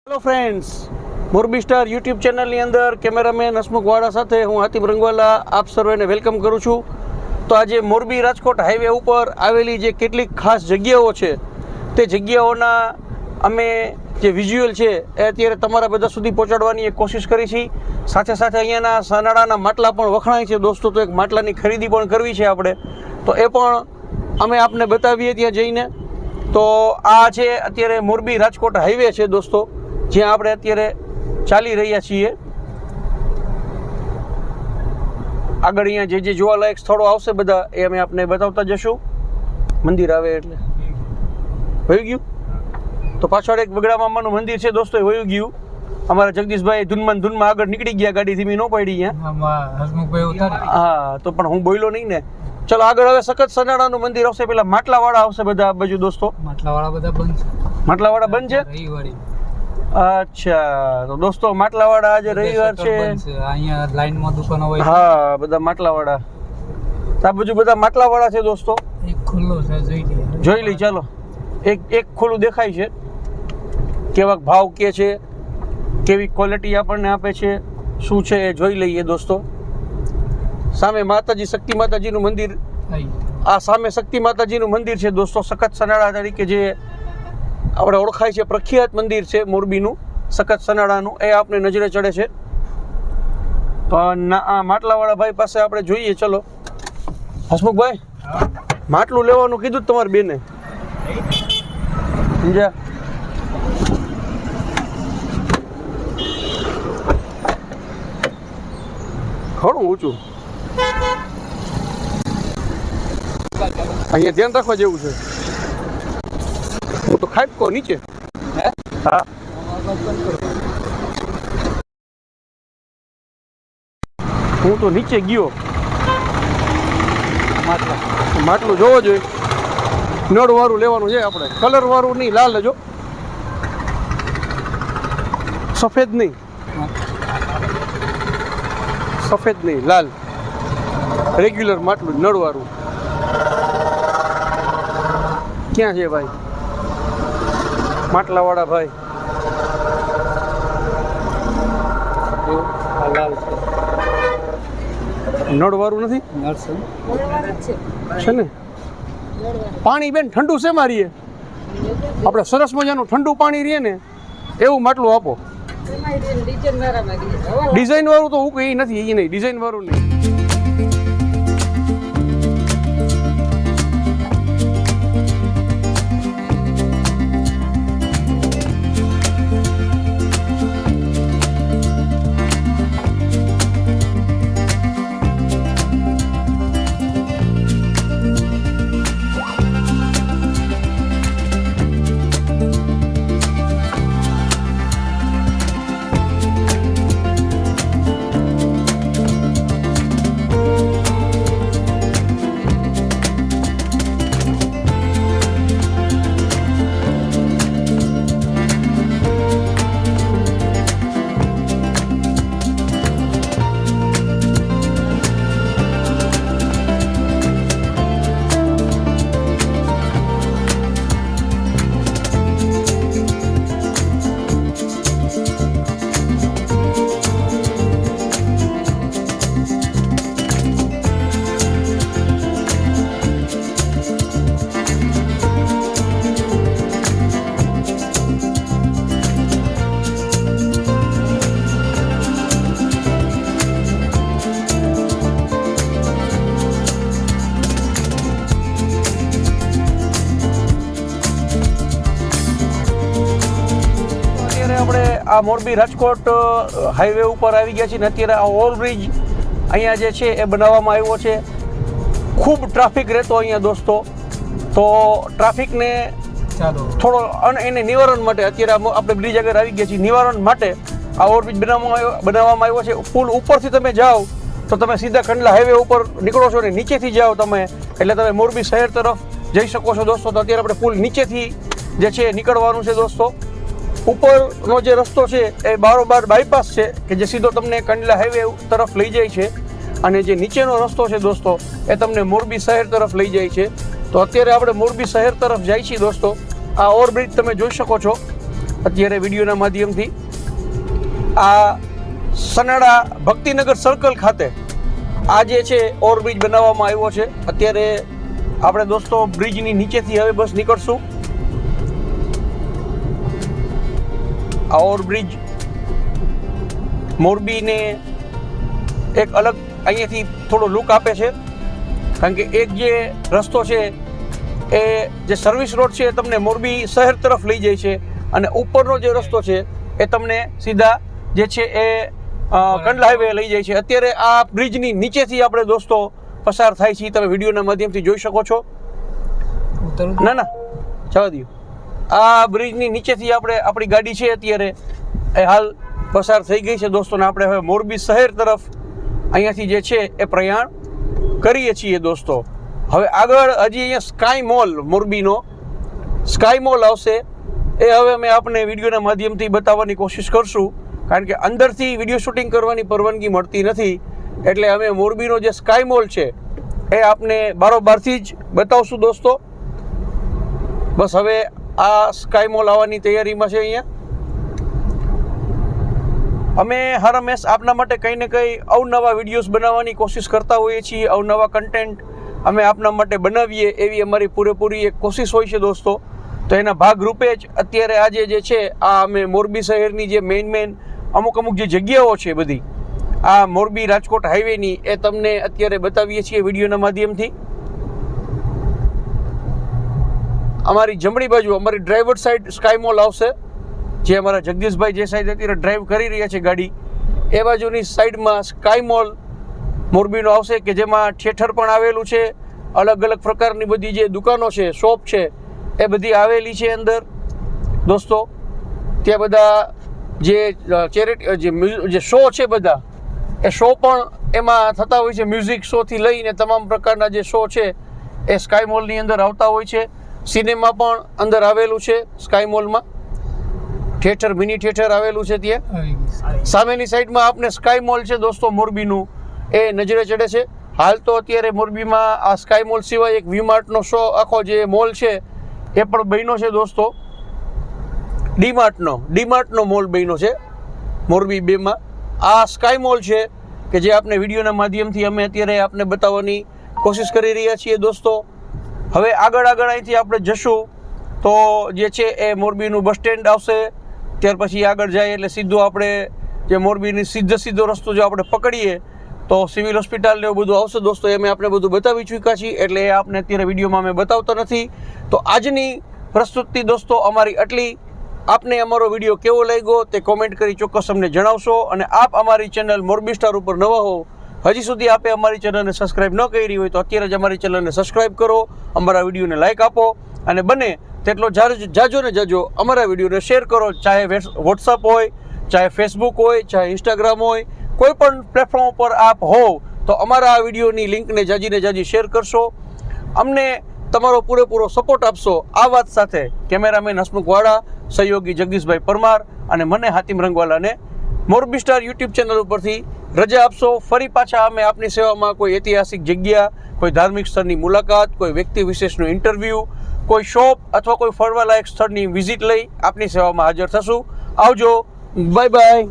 Hello friends, Morbi star YouTube ચેનલની અંદર cameraman Hasmukh વાળા સાથે હું હાતિમ રંગવાલા આપ સર્વેને વેલકમ કરું છું. તો આજે મોરબી રાજકોટ હાઈવે ઉપર આવેલી જે કેટલીક ખાસ જગ્યાઓ છે તે જગ્યાઓના અમે જે વિઝ્યુઅલ છે એ અત્યારે તમારા બધા સુધી પહોંચાડવાની એક કોશિશ કરી છે. સાથે સાથે અહીંયાના સનાડાના માટલા પણ વખણાય છે દોસ્તો, તો એક માટલાની ખરીદી પણ કરવી છે આપણે, તો એ પણ અમે આપને બતાવીએ ત્યાં જઈને. તો આ છે અત્યારે મોરબી રાજકોટ હાઈવે છે દોસ્તો, જ્યાં આપણે અત્યારે ચાલી રહ્યા છીએ. આગળ અહીંયા જે જોવાલાયક સ્થળો આવશે બધા એ અમે આપને બતાવતા જશું. મંદિર આવે એટલે વયું ગયું, તો પાછળ એક વગડા મામાનું મંદિર છે દોસ્તો, એ વયું ગયું. અમારા જગદીશભાઈ ધૂનમાં આગળ નીકળી ગયા, ગાડી ધીમી ન પડી અહીંયા. હા, તો પણ હું બોલ્યો નહીં ને. ચલો આગળ હવે સખત સનાડાનું મંદિર આવશે, પેલા માટલાવાળા આવશે બધા બાજુ દોસ્તો. માટલાવાળા બધા બંધ છે. માટલાવાળા બંધ છે. અચ્છા, તો દોસ્તો માટલાવાળા આજે રવિવાર છે. અહીંયા લાઈનમાં દુકાનો હોય. હા, બધા માટલાવાળા આ બાજુ બધા માટલાવાળા છે દોસ્તો. એક ખુલ્લો છે, જોઈ લઈ. ચાલો એક ખુલ્લું દેખાય છે, કેવા ભાવ કે છે, કેવી ક્વોલિટી આપણને આપે છે, શું છે એ જોઈ લઈએ દોસ્તો. સામે માતાજી શક્તિ માતાજીનું મંદિર, આ સામે શક્તિ માતાજીનું મંદિર છે દોસ્તો, સખત સનાડા તરીકે જે આપણે ઓળખાય છે, પ્રખ્યાત મંદિર છે મોરબીનું સખત સનાડાનું, એ આપણે નજરે ચડે છે. તો આ માટલાવાળા ભાઈ પાસે આપણે જોઈએ. ચલો હસમુખભાઈ, માટલું લેવાનું કીધું તમારી બેને, સમજ્યા? ઘણું ઊંચું, અહીંયા ધ્યાન રાખવા જેવું છે. હું તો ખાટકો નીચે. હા, હું તો નીચે ગયો. માટલું જોવો જોઈએ. નળ વાળું લેવાનું છે આપણે, કલર વાળું નહીં, લાલ લેજો, સફેદ નહીં, સફેદ નહીં, લાલ રેગ્યુલર માટલું નળ વાળું. ક્યાં છે ભાઈ માટલાવાળા ભાઈ? લાલ છે. નળ વાળું નથી છે ને? પાણી બેન ઠંડુ છે મારીએ, આપણે સરસ મજાનું ઠંડુ પાણી રહીએ ને એવું માટલું આપો. ડિઝાઇન વાળું તો હું કઈ નથી, એ નહીં, ડિઝાઇન વાળું નહીં. આપણે આ મોરબી રાજકોટ હાઈવે ઉપર આવી ગયા છીએ ને અત્યારે આ ઓવરબ્રિજ અહીંયા જે છે એ બનાવવામાં આવ્યો છે. ખૂબ ટ્રાફિક રહેતો અહીંયા દોસ્તો, તો ટ્રાફિકને થોડો એને નિવારણ માટે અત્યારે આપણે બ્રિજ આગળ આવી ગયા છીએ. નિવારણ માટે આ ઓવરબ્રિજ બનાવવામાં આવ્યો છે. પુલ ઉપરથી તમે જાઓ તો તમે સીધા કંડલા હાઈવે ઉપર નીકળો છો ને નીચેથી જાઓ તમે એટલે તમે મોરબી શહેર તરફ જઈ શકો છો દોસ્તો. તો અત્યારે આપણે પુલ નીચેથી જે છે નીકળવાનું છે દોસ્તો. ઉપરનો જે રસ્તો છે એ બારોબાર બાયપાસ છે કે જે સીધો તમને કંડલા હાઈવે તરફ લઈ જાય છે, અને જે નીચેનો રસ્તો છે દોસ્તો એ તમને મોરબી શહેર તરફ લઈ જાય છે. તો અત્યારે આપણે મોરબી શહેર તરફ જાય છીએ દોસ્તો. આ ઓવરબ્રિજ તમે જોઈ શકો છો, અત્યારે વિડીયોના માધ્યમથી આ સનાડા ભક્તિનગર સર્કલ ખાતે આ જે છે ઓવરબ્રિજ બનાવવામાં આવ્યો છે. અત્યારે આપણે દોસ્તો બ્રિજની નીચેથી હવે બસ નીકળશું. આ ઓવરબ્રિજ મોરબીને એક અલગ અહીંયાથી થોડો લુક આપે છે, કારણ કે એક જે રસ્તો છે એ જે સર્વિસ રોડ છે એ તમને મોરબી શહેર તરફ લઈ જાય છે, અને ઉપરનો જે રસ્તો છે એ તમને સીધા જે છે એ કંડલા હાઈવે લઈ જાય છે. અત્યારે આ બ્રિજની નીચેથી આપણે દોસ્તો પસાર થાય છે, તમે વિડીયોના માધ્યમથી જોઈ શકો છો. ના જવા દો. આ બ્રિજની નીચેથી આપણી ગાડી છે અત્યારે એ હાલ પસાર થઈ ગઈ છે દોસ્તો, ને આપણે હવે મોરબી શહેર તરફ અહીંયાથી જે છે એ પ્રયાણ કરીએ છીએ દોસ્તો. હવે આગળ હજી અહીંયા સ્કાય મોલ, મોરબીનો સ્કાય મોલ આવશે, એ હવે અમે આપને વિડીયોના માધ્યમથી બતાવવાની કોશિશ કરશું, કારણ કે અંદરથી વિડીયો શૂટિંગ કરવાની પરવાનગી મળતી નથી. એટલે અમે મોરબીનો જે સ્કાય મોલ છે એ આપને બારોબારથી જ બતાવશું દોસ્તો. બસ હવે આ સ્કાય મોલ આવવાની તૈયારીમાં છે. અહીંયા અમે હર હંમેશ આપના માટે કંઈ ને કંઈ અવનવા વિડીયોઝ બનાવવાની કોશિશ કરતા હોઈએ છીએ. અવનવા કન્ટેન્ટ અમે આપના માટે બનાવીએ એવી અમારી પૂરેપૂરી એક કોશિશ હોય છે દોસ્તો. તો એના ભાગરૂપે જ અત્યારે આજે જે છે આ અમે મોરબી શહેરની જે મેઇન અમુક જે જગ્યાઓ છે બધી આ મોરબી રાજકોટ હાઈવેની એ તમને અત્યારે બતાવીએ છીએ વિડીયોના માધ્યમથી. અમારી જમણી બાજુ અમારી ડ્રાઈવર સાઈડ સ્કાય મોલ આવશે, જે અમારા જગદીશભાઈ જે સાઈડ અત્યારે ડ્રાઈવ કરી રહ્યા છે ગાડી, એ બાજુની સાઈડમાં સ્કાય મોલ મોરબીનો આવશે, કે જેમાં થિયેટર પણ આવેલું છે. અલગ અલગ પ્રકારની બધી જે દુકાનો છે, શોપ છે, એ બધી આવેલી છે અંદર દોસ્તો. ત્યાં બધા જે શો છે બધા એ શો પણ એમાં થતા હોય છે. મ્યુઝિક શોથી લઈને તમામ પ્રકારના જે શો છે એ સ્કાય મોલની અંદર આવતા હોય છે. સિનેમા પણ અંદર આવેલું છે સ્કાય મોલમાં. થિયેટર, મિની થિયેટર આવેલું છે ત્યાં. સામેની સાઈડમાં આપને સ્કાય મોલ છે દોસ્તો મોરબીનું, એ નજરે ચડે છે. હાલ તો અત્યારે મોરબીમાં આ સ્કાય મોલ સિવાય એક વીમાર્ટનો શો આખો જે મોલ છે એ પણ બન્યો છે દોસ્તો. ડીમાર્ટનો મોલ બન્યો છે મોરબી 2માં. આ સ્કાય મોલ છે કે જે આપણે વિડીયોના માધ્યમથી અમે અત્યારે આપને બતાવવાની કોશિશ કરી રહ્યા છીએ દોસ્તો. હવે આગળ અહીંથી આપણે જશું તો જે છે એ મોરબીનું બસ સ્ટેન્ડ આવશે. ત્યાર પછી આગળ જાય એટલે સીધું આપણે જે મોરબીની સીધો રસ્તો જો આપણે પકડીએ તો સિવિલ હોસ્પિટલ ને એવું બધું આવશે દોસ્તો. એ અમે આપણે બધું બતાવી ચૂક્યા છીએ, એટલે એ આપણે અત્યારે વિડીયોમાં અમે બતાવતા નથી. તો આજની પ્રસ્તુતિ દોસ્તો અમારી આટલી. આપને અમારો વિડીયો કેવો લાગ્યો તે કોમેન્ટ કરી ચોક્કસ અમને જણાવશો. અને આપ અમારી ચેનલ મોરબી સ્ટાર ઉપર નવા હો, હજી સુધી આપે અમારી ચેનલને સબસ્ક્રાઈબ ન કરી હોય તો અત્યારે જ અમારી ચેનલને સબસ્ક્રાઈબ કરો, અમારા વિડીયોને લાઇક આપો, અને બને તેટલો જાજો અમારા વિડીયોને શેર કરો. ચાહે વોટ્સઅપ હોય, ચાહે ફેસબુક હોય, ચાહે ઇન્સ્ટાગ્રામ હોય, કોઈ પણ પ્લેટફોર્મ ઉપર આપ હો તો અમારા આ વિડીયોની લિંકને જાજી શેર કરશો. અમને તમારો પૂરેપૂરો સપોર્ટ આપશો. આ વાત સાથે કેમેરામેન હસમુખ વાળા, સહયોગી જગદીશભાઈ પરમાર અને મને Hatim રંગવાલાને Morbi star YouTube channel ઉપરથી રજા આપશો. ફરી પાછા અમે આપની સેવામાં કોઈ ઐતિહાસિક જગ્યા, કોઈ ધાર્મિક સ્થળની મુલાકાત, કોઈ વ્યક્તિ વિશેષનું ઇન્ટરવ્યૂ, કોઈ શોપ અથવા કોઈ ફરવાલાયક સ્થળની વિઝિટ લઈ આપની સેવામાં હાજર થશું. આવજો. Bye bye.